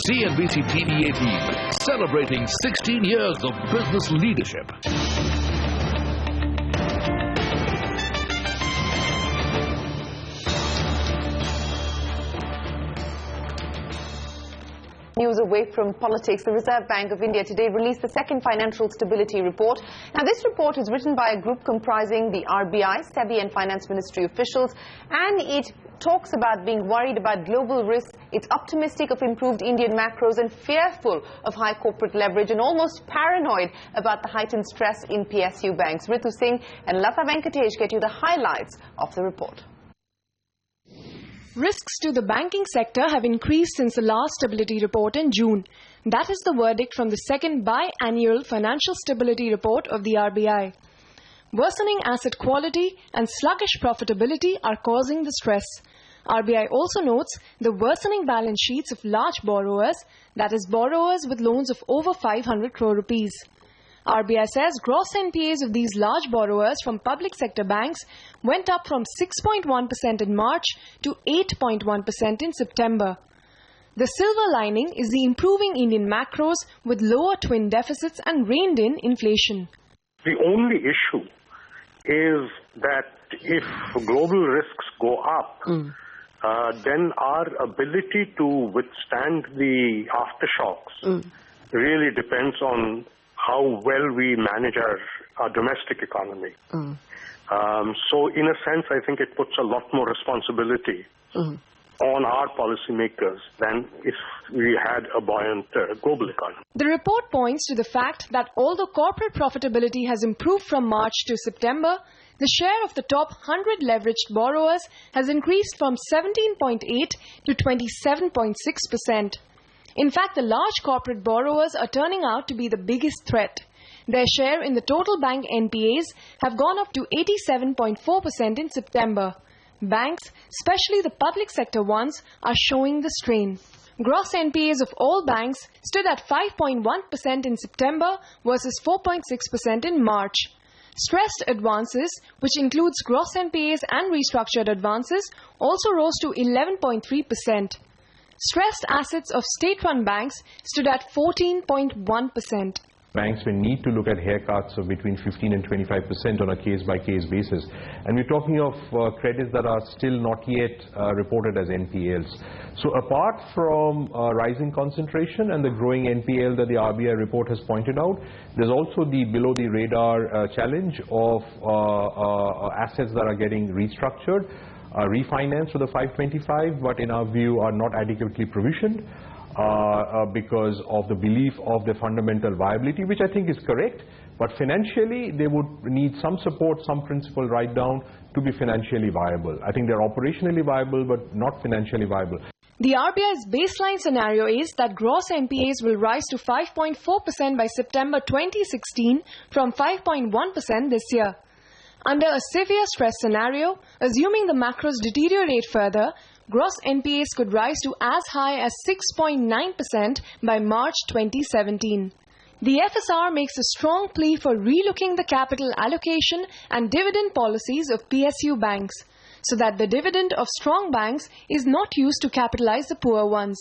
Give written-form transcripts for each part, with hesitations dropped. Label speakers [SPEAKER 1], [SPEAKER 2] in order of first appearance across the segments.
[SPEAKER 1] CNBC TV 18, celebrating 16 years of business leadership.
[SPEAKER 2] News away from politics. The Reserve Bank of India today released the second financial stability report. Now, this report is written by a group comprising the RBI, SEBI and Finance Ministry officials, and it talks about being worried about global risks. It's optimistic of improved Indian macros and fearful of high corporate leverage and almost paranoid about the heightened stress in PSU banks. Ritu Singh and Lata Venkatesh get you the highlights of the report.
[SPEAKER 3] Risks to the banking sector have increased since the last stability report in June. That is the verdict from the second biannual financial stability report of the RBI. Worsening asset quality and sluggish profitability are causing the stress. RBI also notes the worsening balance sheets of large borrowers, that is borrowers with loans of over 500 crore rupees. RBI says gross NPAs of these large borrowers from public sector banks went up from 6.1% in March to 8.1% in September. The silver lining is the improving Indian macros with lower twin deficits and reined-in inflation.
[SPEAKER 4] The only issue is that if global risks go up, then our ability to withstand the aftershocks really depends on how well we manage our domestic economy. So in a sense, I think it puts a lot more responsibility on our policymakers than if we had a buoyant global economy.
[SPEAKER 3] The report points to the fact that although corporate profitability has improved from March to September, the share of the top 100 leveraged borrowers has increased from 17.8 to 27.6%. In fact, the large corporate borrowers are turning out to be the biggest threat. Their share in the total bank NPAs have gone up to 87.4% in September. Banks, especially the public sector ones, are showing the strain. Gross NPAs of all banks stood at 5.1% in September versus 4.6% in March. Stressed advances, which includes gross NPAs and restructured advances, also rose to 11.3%. Stressed assets of state-run banks stood at 14.1%.
[SPEAKER 5] Banks will need to look at haircuts of between 15 and 25% on a case-by-case basis. And we're talking of credits that are still not yet reported as NPLs. So apart from rising concentration and the growing NPL that the RBI report has pointed out, there's also the below-the-radar challenge of assets that are getting restructured, refinanced for the 525, but in our view are not adequately provisioned because of the belief of the fundamental viability, which I think is correct. But financially, they would need some support, some principal write-down to be financially viable. I think they're operationally viable, but not financially viable.
[SPEAKER 3] The RBI's baseline scenario is that gross NPAs will rise to 5.4% by September 2016 from 5.1% this year. Under a severe stress scenario, assuming the macros deteriorate further, gross NPAs could rise to as high as 6.9% by March 2017. The FSR makes a strong plea for relooking the capital allocation and dividend policies of PSU banks, so that the dividend of strong banks is not used to capitalize the poor ones.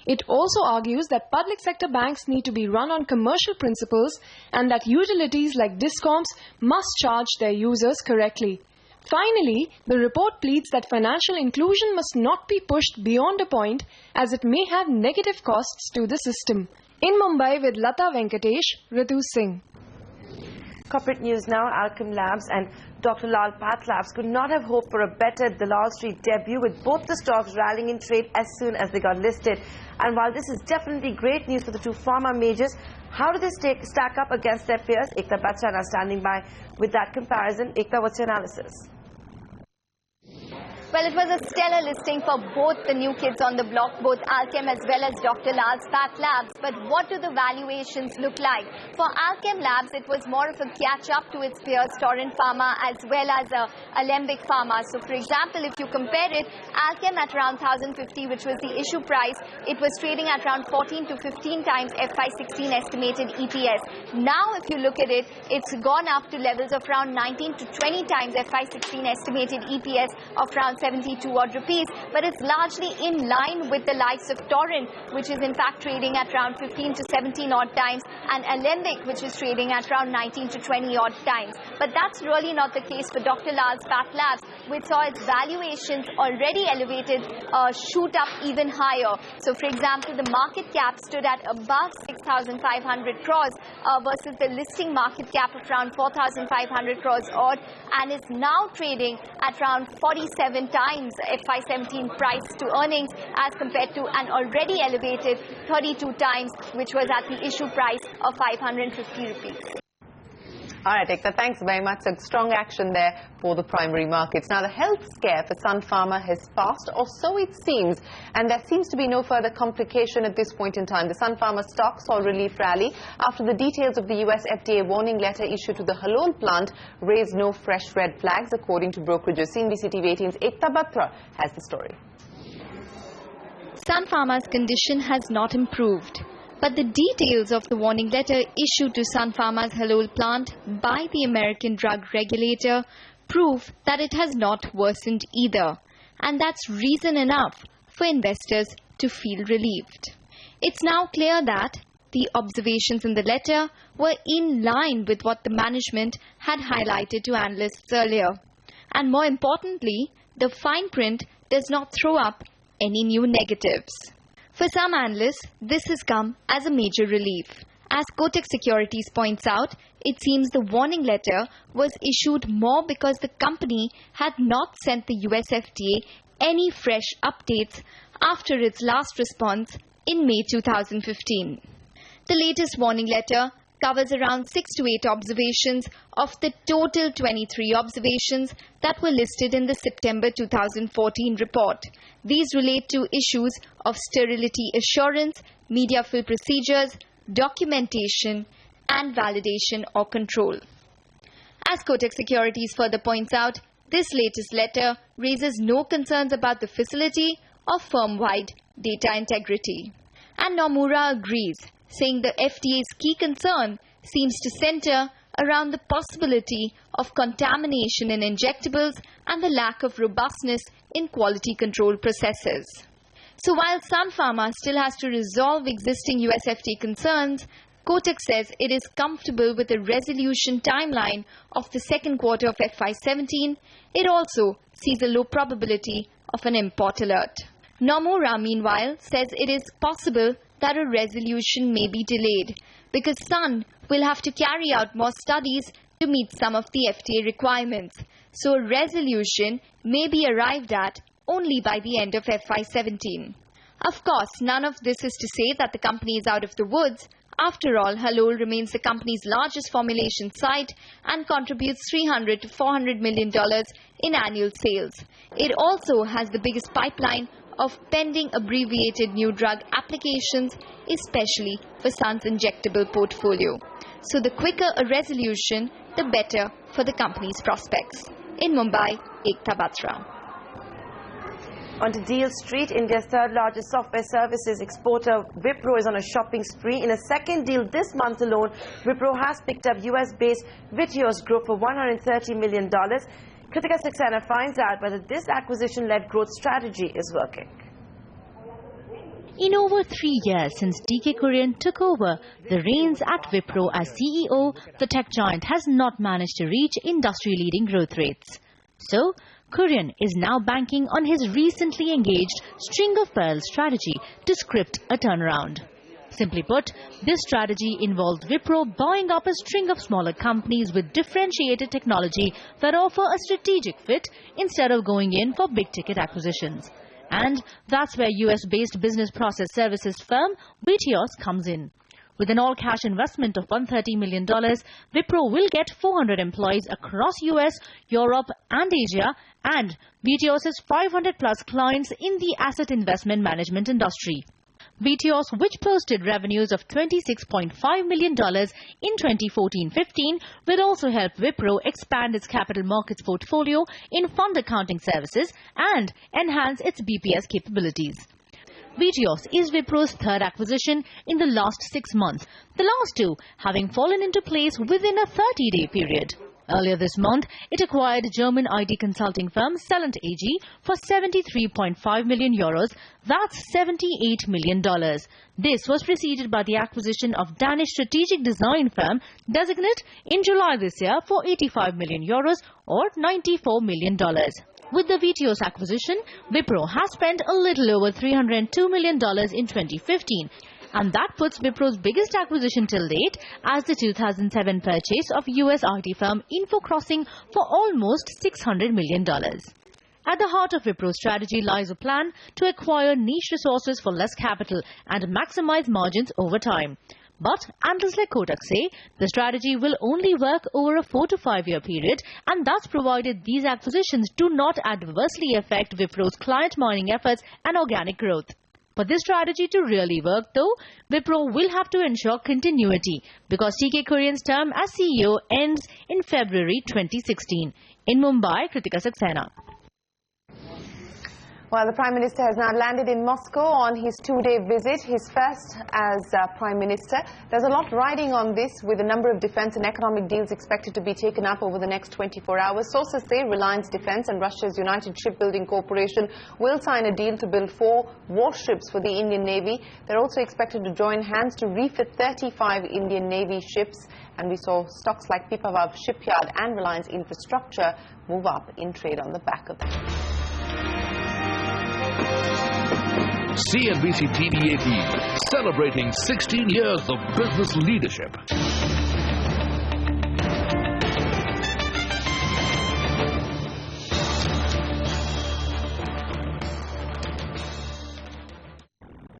[SPEAKER 3] It also argues that public sector banks need to be run on commercial principles and that utilities like discoms must charge their users correctly. Finally, the report pleads that financial inclusion must not be pushed beyond a point as it may have negative costs to the system. In Mumbai with Lata Venkatesh, Ritu Singh.
[SPEAKER 6] Corporate news now. ALKEM Labs and Dr. Lal Path Labs could not have hoped for a better Dalal Street debut, with both the stocks rallying in trade as soon as they got listed. And while this is definitely great news for the two pharma majors, how do they stack up against their peers? Ekta Bachchan is standing by with that comparison. Ekta, what's your analysis?
[SPEAKER 7] Well, it was a stellar listing for both the new kids on the block, both ALKEM as well as Dr. Lal's Path Labs. But what do the valuations look like? For ALKEM Labs, it was more of a catch-up to its peers, Torrent Pharma, as well as Alembic Pharma. So, for example, if you compare it, ALKEM at around 1,050, which was the issue price, it was trading at around 14 to 15 times FY16 estimated EPS. Now, if you look at it, it's gone up to levels of around 19 to 20 times FY16 estimated EPS of around 72 odd rupees, but it's largely in line with the likes of Torrent, which is in fact trading at around 15 to 17 odd times, and Alembic, which is trading at around 19 to 20 odd times. But that's really not the case for Dr. Lal's Path Labs, which saw its valuations already elevated shoot up even higher. So for example, the market cap stood at above 6,500 crores versus the listing market cap of around 4,500 crores odd, and is now trading at around 47 times FY17 price to earnings as compared to an already elevated 32 times, which was at the issue price of 550 rupees.
[SPEAKER 2] All right, Ekta, thanks very much. A strong action there for the primary markets. Now, the health scare for Sun Pharma has passed, or so it seems, and there seems to be no further complication at this point in time. The Sun Pharma stock saw relief rally after the details of the US FDA warning letter issued to the Halol plant raised no fresh red flags, according to brokerages. CNBC TV 18's Ekta Batra has the story.
[SPEAKER 7] Sun Pharma's condition has not improved, but the details of the warning letter issued to Sun Pharma's Halol plant by the American drug regulator prove that it has not worsened either. And that's reason enough for investors to feel relieved. It's now clear that the observations in the letter were in line with what the management had highlighted to analysts earlier. And more importantly, the fine print does not throw up any new negatives. For some analysts, this has come as a major relief. As Kotak Securities points out, it seems the warning letter was issued more because the company had not sent the US FDA any fresh updates after its last response in May 2015. The latest warning letter covers around 6 to 8 observations of the total 23 observations that were listed in the September 2014 report. These relate to issues of sterility assurance, media fill procedures, documentation, and validation or control. As Kotak Securities further points out, this latest letter raises no concerns about the facility or firm-wide data integrity. And Nomura agrees, saying the FDA's key concern seems to center around the possibility of contamination in injectables and the lack of robustness in quality control processes. So while Sun Pharma still has to resolve existing US FDA concerns, Kotak says it is comfortable with a resolution timeline of the second quarter of FY17. It also sees a low probability of an import alert. Nomura, meanwhile, says it is possible that a resolution may be delayed because Sun will have to carry out more studies to meet some of the FDA requirements. So a resolution may be arrived at only by the end of FY17. Of course, none of this is to say that the company is out of the woods. After all, Halol remains the company's largest formulation site and contributes $300 to $400 million in annual sales. It also has the biggest pipeline of pending abbreviated new drug applications, especially for Sun's injectable portfolio. So the quicker a resolution, the better for the company's prospects. In Mumbai, Ekta Batra.
[SPEAKER 6] On to Deal Street, India's third largest software services exporter, Wipro is on a shopping spree. In a second deal this month alone, Wipro has picked up US-based Viteos Group for $130 million. Kritika Saxena finds out whether this acquisition-led growth strategy is working.
[SPEAKER 8] In over 3 years since DK Kurian took over the reins at Wipro as CEO, the tech giant has not managed to reach industry-leading growth rates. So, Kurian is now banking on his recently engaged string of pearls strategy to script a turnaround. Simply put, this strategy involved Wipro buying up a string of smaller companies with differentiated technology that offer a strategic fit instead of going in for big-ticket acquisitions. And that's where US-based business process services firm Viteos comes in. With an all-cash investment of $130 million, Wipro will get 400 employees across US, Europe and Asia, and Viteos' 500-plus clients in the asset investment management industry. Viteos, which posted revenues of $26.5 million in 2014-15, will also help Wipro expand its capital markets portfolio in fund accounting services and enhance its BPS capabilities. Viteos is Wipro's third acquisition in the last 6 months, the last two having fallen into place within a 30-day period. Earlier this month, it acquired German IT consulting firm Celent AG for 73.5 million euros. That's $78 million. This was preceded by the acquisition of Danish strategic design firm Designate in July this year for 85 million euros or $94 million. With the VTO's acquisition, Wipro has spent a little over $302 million in 2015. And that puts Wipro's biggest acquisition till date as the 2007 purchase of US IT firm InfoCrossing for almost $600 million. At the heart of Wipro's strategy lies a plan to acquire niche resources for less capital and maximize margins over time. But analysts like Kotak say the strategy will only work over a 4 to 5 year period, and that's provided these acquisitions do not adversely affect Wipro's client mining efforts and organic growth. For this strategy to really work, though, Wipro will have to ensure continuity because TK Kurian's term as CEO ends in February 2016. In Mumbai, Kritika Saxena.
[SPEAKER 2] Well, the Prime Minister has now landed in Moscow on his 2-day visit, his first as Prime Minister. There's a lot riding on this, with a number of defense and economic deals expected to be taken up over the next 24 hours. Sources say Reliance Defense and Russia's United Shipbuilding Corporation will sign a deal to build 4 warships for the Indian Navy. They're also expected to join hands to refit 35 Indian Navy ships. And we saw stocks like Pipavav Shipyard and Reliance Infrastructure move up in trade on the back of that.
[SPEAKER 1] CNBC TV 18, celebrating 16 years of business leadership.